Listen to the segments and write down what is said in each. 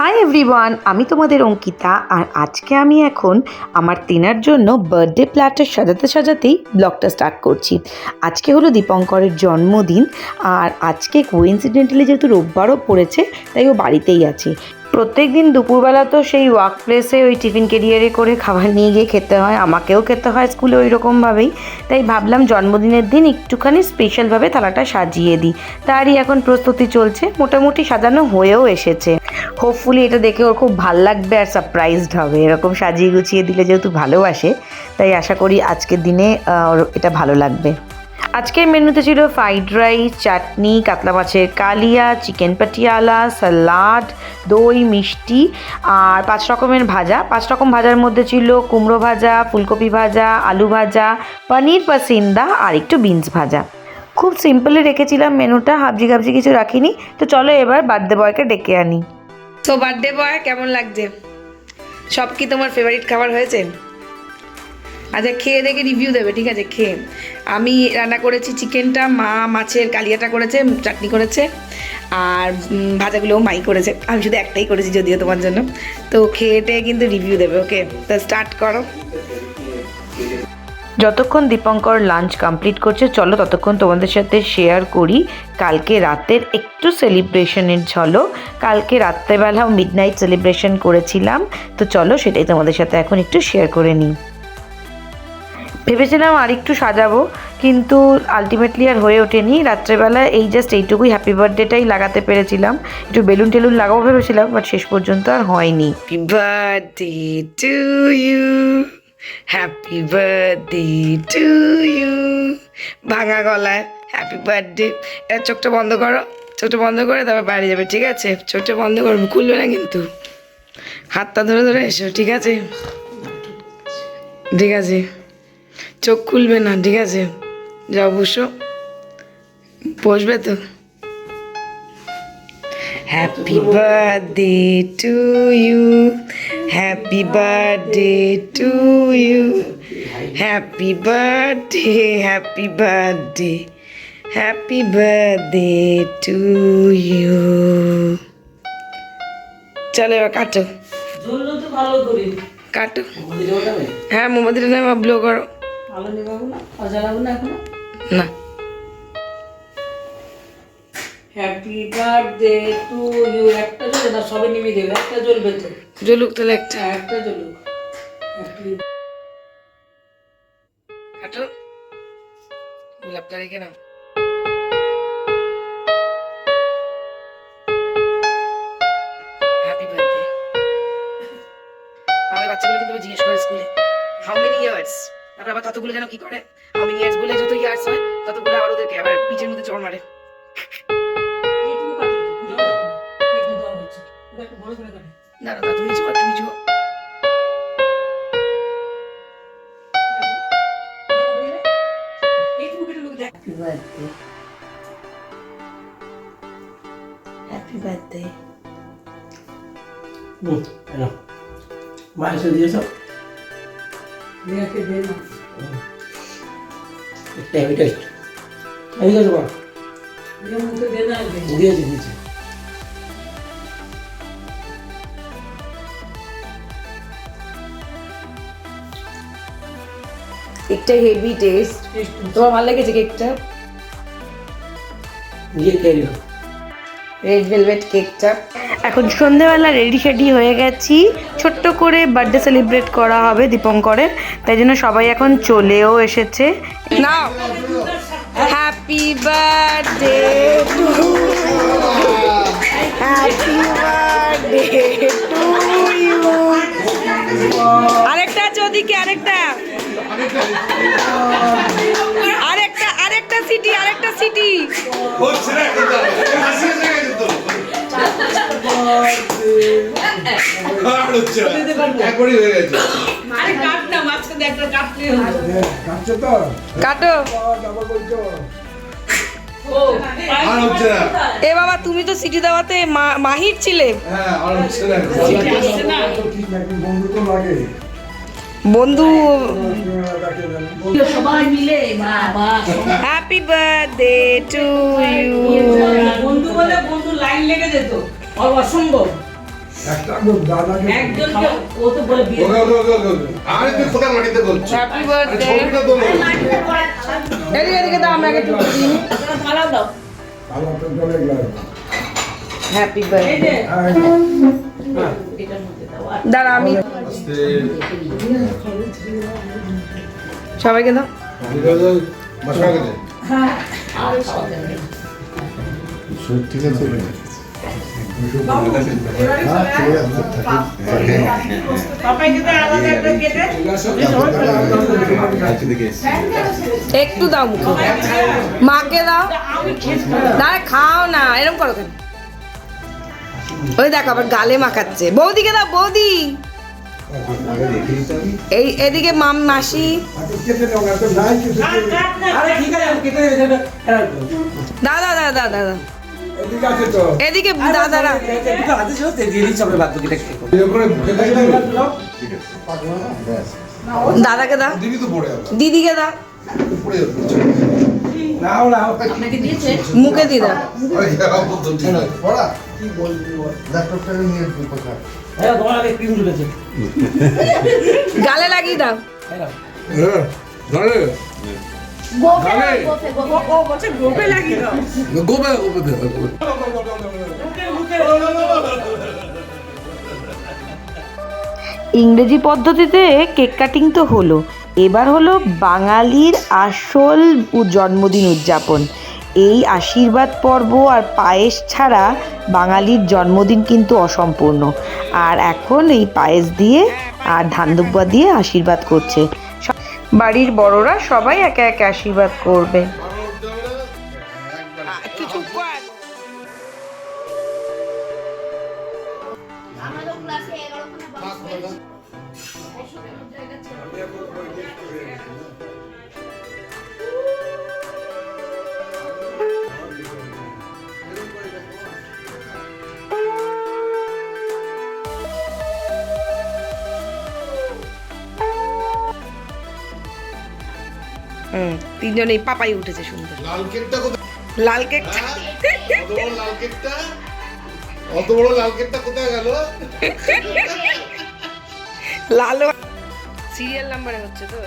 Hi everyone, আমি তোমাদের অঙ্কিতা। আর আজকে আমি এখন আমার তেনার জন্য বার্থডে প্ল্যাটার সাজাতে সাজাতেই ব্লগটা স্টার্ট করছি। আজকে হলো দীপঙ্করের জন্মদিন, আর আজকে কোইন্সিডেন্টালি যেহেতু রোববারও পড়েছে, তাই ও বাড়িতেই আছে। প্রত্যেক দিন দুপুরবেলা তো সেই ওয়ার্ক প্লেসে ওই টিফিন ক্যারিয়ারে করে খাবার নিয়ে গিয়ে খেতে হয়, আমাকেও খেতে হয় স্কুলে ওই রকমভাবেই। তাই ভাবলাম জন্মদিনের দিন একটুখানি স্পেশালভাবে থালাটা সাজিয়ে দিই। তারই এখন প্রস্তুতি চলছে, মোটামুটি সাজানো হয়েও এসেছে। হোপফুলি এটা দেখে ওর খুব ভাল লাগবে আর সারপ্রাইজড হবে। এরকম সাজিয়ে গুছিয়ে দিলে যেহেতু ভালোবাসে, তাই আশা করি আজকের দিনে ওর এটা ভালো লাগবে। আজকের মেনুতে ছিল ফ্রাইড রাইস, চাটনি, কাতলা মাছের কালিয়া, চিকেন পাটিয়ালা, সালাড, দই, মিষ্টি আর 5 রকমের ভাজা। 5 রকম ভাজার মধ্যে ছিল কুমড়ো ভাজা, ফুলকপি ভাজা, আলু ভাজা, পনির পাসিন্দা আর একটু বিনস ভাজা। খুব সিম্পলি রেখেছিলাম মেনুটা, হাবজি গাবজি কিছু রাখিনি। তো চলো এবার বার্থডে বয়কে ডেকে আনি। তো বার্থডে বয় কেমন লাগছে? সব কি তোমার ফেভারিট খাবার হয়েছে? আচ্ছা, খেয়ে দেখে রিভিউ দেবে, ঠিক আছে? খেয়ে আমি রান্না করেছি চিকেনটা, মা মাছের কালিয়াটা করেছে, চাটনি করেছে, আর ভাজাগুলোও মাই করেছে। আমি শুধু একটাই করেছি যদিও তোমার জন্য। তো খেয়ে টেয়ে কিন্তু রিভিউ দেবে, ওকে? তো স্টার্ট করো। যতক্ষণ দীপঙ্কর লাঞ্চ কমপ্লিট করছে, চলো ততক্ষণ তোমাদের সাথে শেয়ার করি কালকে রাতের একটু সেলিব্রেশনের ঝলক। কালকে রাত্রেবেলাও মিডনাইট সেলিব্রেশন করেছিলাম, তো চলো সেটাই তোমাদের সাথে এখন একটু শেয়ার করে নিই। ভেবেছিলাম আর একটু সাজাবো, কিন্তু আলটিমেটলি আর হয়ে ওঠেনি। রাত্রেবেলা এই জাস্ট এইটুকুই হ্যাপি বার্থডেটাই লাগাতে পেরেছিলাম। একটু বেলুন টেলুন লাগাবো ভেবেছিলাম, বাট শেষ পর্যন্ত আর হয়নি। Happy birthday to you, happy birthday to you. ভাঙা গলায় হ্যাপি বার্থডে। এবার চোখটা বন্ধ করো, চোখটা বন্ধ করে তারপর বাইরে যাবে, ঠিক আছে? চোখটা বন্ধ করো, খুলবে না কিন্তু। হাতটা ধরে ধরে এসো, ঠিক আছে? ঠিক আছে, চোখ খুলবে না, ঠিক আছে? যাও বসো, বসবে তো। Happy birthday to you, happy birthday to you, happy birthday, happy birthday, happy birthday to you. চলো এবার কাটো, কাটো। হ্যাঁ, মোমবাতিটা নেই, ব্লো করো। না, হ্যাপি বার্থডে টু ইউ। একটা জ্বলে না, সবে নেমে দেবে। একটা জ্বলবে তো, জ্বলুক তাহলে একটা। একটা জ্বলুক। কাটো, গোলাপটা রেখে নাও। Happy birthday. আমাদের বাচ্চাগুলো কিন্তু জিজ্ঞেস করে স্কুলে হাউ মেনি ইয়ার্স, তারপর আবার ততগুলো যেন কি করে, হাউ মেনি ইয়ার্স বলে যত ইয়ার্স হয় ততগুলো আবার ওদেরকে আবার পিঠের মধ্যে চড় মারে। না না, তুমি নিচু, তুমি নিচু। Happy birthday, happy birthday. মায়ের সাথে দিয়েছ একটা হেভি টেস্ট। এই গেছে বা দিয়েছি দিয়েছি। কেকটা হেভি টেস্ট। তোমার ভালো লেগেছে কেকটা? নিজে খেয়ে নিও। রেড ভেলভেট কেকটা। এখন সন্ধ্যেবেলা রেডি শেডি হয়ে গেছি, ছোট্ট করে বার্থডে সেলিব্রেট করা হবে দীপঙ্করের, তাই জন্য সবাই এখন চলেও এসেছে। নাও, happy birthday to, happy birthday to you. আরেকটা আছে ওদিকে, আরেকটা আরেকটা আরেকটা সিটি, আরেকটা সিটি। কাটো। এ বাবা, তুমি তো সিটি দেওয়াতে মাহির ছিলে। বন্ধু সবাই মিলে হ্যাপি বার্থডে টু ইউ। বন্ধু বলে বন্ধু লাইন লেগে যেত, অসম্ভব। একজনকে ও তো বলে বিয়ে আরে তুই কোথায় মাটিতে করছিস? হ্যাপি বার্থডে ছবিটা তো নেই। এদিকে এদিকে দাও আমরা একটু দিই থালা দাও হ্যাপি এই বার্থডে যে এটার মধ্যে দাও আর দাঁড়া আমি আস্তে। সবাইকে দাও মশলা গেছে। আর খাওয়া যাবে ঠিক আছে। একটু দাও মুখে মাকে দাও দাঁড়া খাও না এরকম করো কেন ওই দেখো আবার গালে মাখাচ্ছে বৌদিকে দাও বৌদি এই এদিকে মাসি আরে ঠিক আছে কেটে দেবে দাদা দাদা দাদা দাদা এদিকে আছে তো এদিকে দাদারা একটু হাতে ছিল তে দিয়ে দিচ্ছি আমরা বাদ বাকিটা খেয়ে এরপরে মুখে দিয়ে দিবি? দাদাকে দাও দিবি তো পড়ে যাবে। দিদিকে দাও পড়ে যাবে। নাও নাও আপনাকে দিয়েছে মুখে দি দাও আরে যাও তো ঠিক আছে। পড়া। ল্যাপটপটাকে নিয়ে তুই কোথায়? হ্যাঁ তোমার আগে ক্রিম ঢুকেছে গালে লাগিয়ে দাও হ্যাঁ, ধরে। গোপে গোবে দে, গোবে দে। ইংরেজি পদ্ধতিতে কেক কাটিং তো হলো এবার হলো বাঙালির আসল জন্মদিন উদযাপন এই আশীর্বাদ পর্ব আর পায়েস ছাড়া বাঙালির জন্মদিন কিন্তু অসম্পূর্ণ আর এখন এই পায়েস দিয়ে আর ধান দুব্বা দিয়ে আশীর্বাদ করছে বাড়ির বড়রা সবাই একে একে আশীর্বাদ করবে আমাদের ক্লাসে 11 তিনজনেই পাপাই উঠেছে সুন্দর লাল কেকটা কোথায়? লাল কেক হ্যাঁ? অত বড় লাল কেকটা? অত বড় লাল কেকটা কোথায় গেল? লাল সিরিয়াল নাম্বারে হচ্ছে তো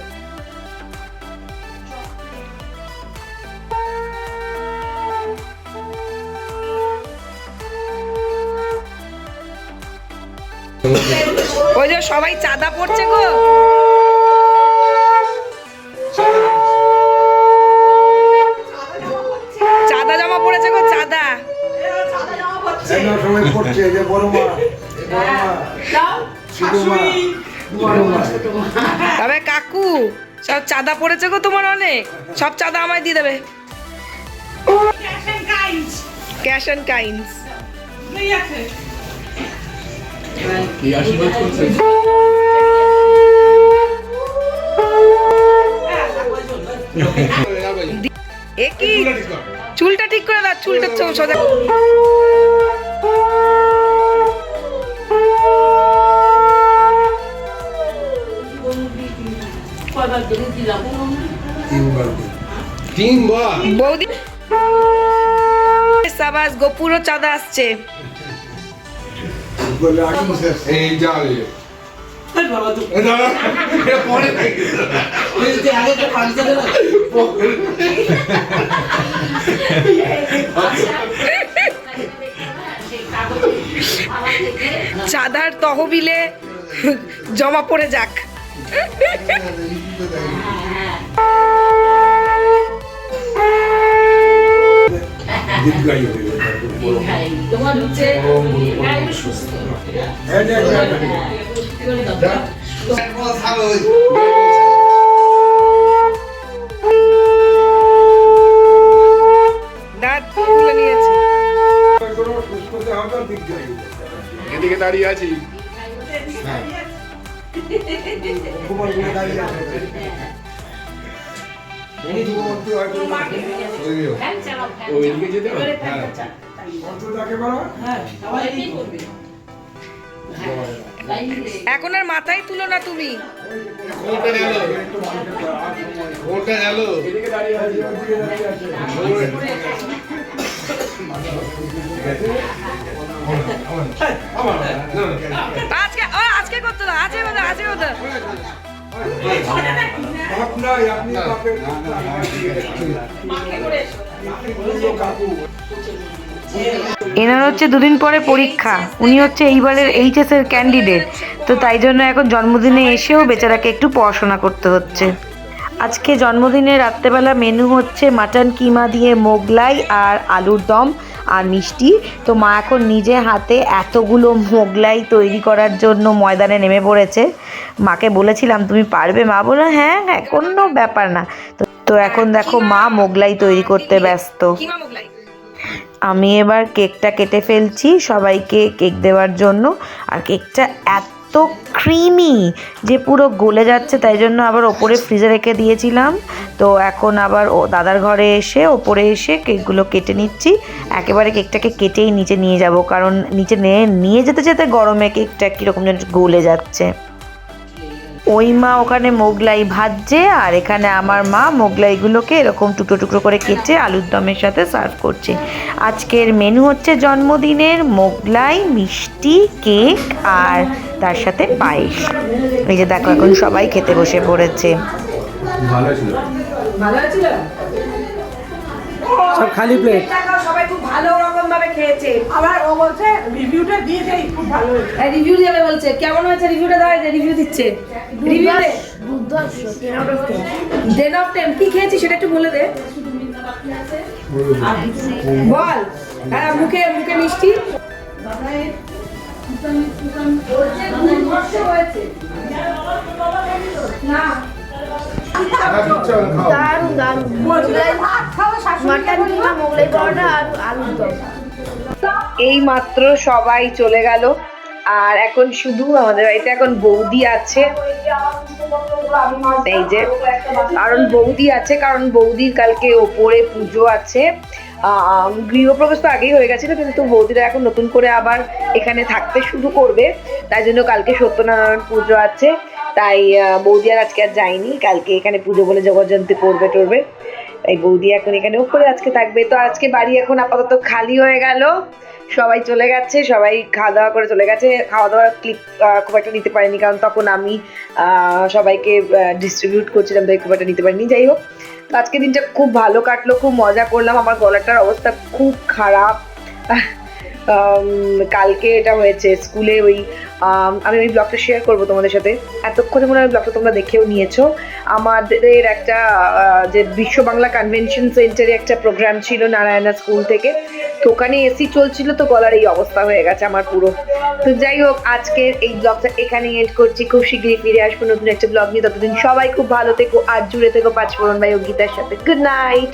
ওই যে সবাই চাঁদা পড়ছে গো চাঁদা জমা পড়েছে গো চাঁদা সময় পড়ছে যে বড় মা তবে কাকু সব চাঁদা পড়েছে গো তোমার অনেক সব চাঁদা আমায় দিয়ে দেবে ক্যাশ অ্যান্ড কাইন্ডস কি আশীর্বাদ করছে? এ কি চুলটা ঠিক করে দাও চুলটা সোজা কয়বার করে দিলাম তিনবার। বৌদি সাবাস গোপুরও চাঁদা আসছে এই যা রে। বাবা তো এ দাঁড়া, এটা পরে থেকে। আগে তো ফাংশন না চাঁদার তহবিলে জমা পড়ে যাক তোমার হচ্ছে সুস্থ দাঁত তুলে নিয়েছি এদিকে দাঁড়িয়ে আছি। ওইদিকে যেতে হবে? হ্যাঁ। এখন আর মাথায় তুলো না তুমি কোনটা গেল? কোনটা গেল? আজকে করতে না আজকে কথা এনার হচ্ছে দুদিন পরে পরীক্ষা, উনি হচ্ছে এইবারের এইচএস এর ক্যান্ডিডেট, তো তাই জন্য এখন জন্মদিনে এসেও বেচারাকে একটু পড়াশোনা করতে হচ্ছে। আজকে জন্মদিনে রাত্রেবেলা মেনু হচ্ছে মাটন কিমা দিয়ে মোগলাই আর আলুর দম আর মিষ্টি। তো মা এখন নিজে হাতে এতগুলো মোগলাই তৈরি করার জন্য ময়দানে নেমে পড়েছে। মাকে বলেছিলাম তুমি পারবে, মা বললো হ্যাঁ হ্যাঁ কোনো ব্যাপার না। তো এখন দেখো মা মোগলাই তৈরি করতে ব্যস্ত। আমি এবার কেকটা কেটে ফেলছি সবাইকে কেক দেওয়ার জন্য। আর কেকটা এত ক্রিমি যে পুরো গলে যাচ্ছে, তাই জন্য আবার ওপরে ফ্রিজে রেখে দিয়েছিলাম। তো এখন আবার ও দাদার ঘরে এসে ওপরে এসে কেকগুলো কেটে নিচ্ছি। একেবারে কেকটাকে কেটেই নিচে নিয়ে যাব, কারণ নিচে নিয়ে যেতে যেতে গরমে কেকটা কীরকম যেন গলে যাচ্ছে। ওই মা ওখানে মোগলাই ভাজছে আর এখানে আমার মা মোগলাইগুলোকে এরকম টুকরো টুকরো করে কেটে আলুর দমের সাথে সার্ভ করছে। আজকের মেনু হচ্ছে জন্মদিনের মোগলাই, মিষ্টি, কেক আর তার সাথে পায়েস। এই যে দেখো এখন সবাই খেতে বসে পড়েছে। সব খালি প্লেট। সবাই খুব ভালো রকম ভাবে খেয়েছে। আবার ও বলছে রিভিউটা দিয়ে দেই, খুব ভালো হয়েছে। রিভিউ দেবে বলছে, কেমন হয়েছে রিভিউটা দেওয়া, রিভিউ দিচ্ছে। রিভিউ দে, 10 of 10 কি খেয়েছিস সেটা একটু বলে দে, বল। হ্যাঁ মুখে মুখে মিষ্টি দারুণ দারুণ মোগলাই, মাটন কিমা, মোগলাই পরোটা আর আলুর দম। এই মাত্র সবাই চলে গেল আর এখন শুধু আমাদের বাড়িতে এখন বৌদি আছে। এই যে কারণ বৌদি আছে, কারণ বৌদির কালকে ওপরে পুজো আছে। গৃহপ্রবেশ তো আগেই হয়ে গেছিল, কিন্তু বৌদিরা এখন নতুন করে আবার এখানে থাকতে শুরু করবে, তাই জন্য কালকে সত্যনারায়ণ পুজো আছে। তাই বৌদি আর আজকে আর যায়নি, কালকে এখানে পুজো বলে জগজ্জয়ন্তী করবে টরবে, তাই বৌদি এখন এখানে উপরে আজকে থাকবে। তো আজকে বাড়ি এখন আপাতত খালি হয়ে গেল, সবাই চলে গেছে, সবাই খাওয়া দাওয়া করে চলে গেছে। খাওয়া দাওয়ার ক্লিপ খুব একটা নিতে পারিনি, কারণ তখন আমি সবাইকে ডিস্ট্রিবিউট করছিলাম, তাই খুব একটা নিতে পারিনি। যাই হোক, তো আজকে দিনটা খুব ভালো কাটলো, খুব মজা করলাম। আমার গলাটার অবস্থা খুব খারাপ। কালকে এটা হয়েছে স্কুলে, আমি ওই ব্লগটা শেয়ার করবো তোমাদের সাথে। এতক্ষণে মনে হয় ব্লগটা তোমরা দেখেও নিয়েছো। আমাদের একটা যে বিশ্ব বাংলা কনভেনশন সেন্টারে একটা প্রোগ্রাম ছিল নারায়ণা স্কুল থেকে, তো ওখানে এসি চলছিল, তো গলার এই অবস্থা হয়ে গেছে আমার পুরো। তো যাই হোক, আজকের এই ব্লগটা এখানেই এন্ড করছি। খুব শীঘ্রই ফিরে আসবো নতুন একটা ব্লগ নিয়ে। ততদিন সবাই খুব ভালো থেকো আর জুড়ে থেকো পাঁচফোড়ন ভাই ও গীতার সাথে। Good night.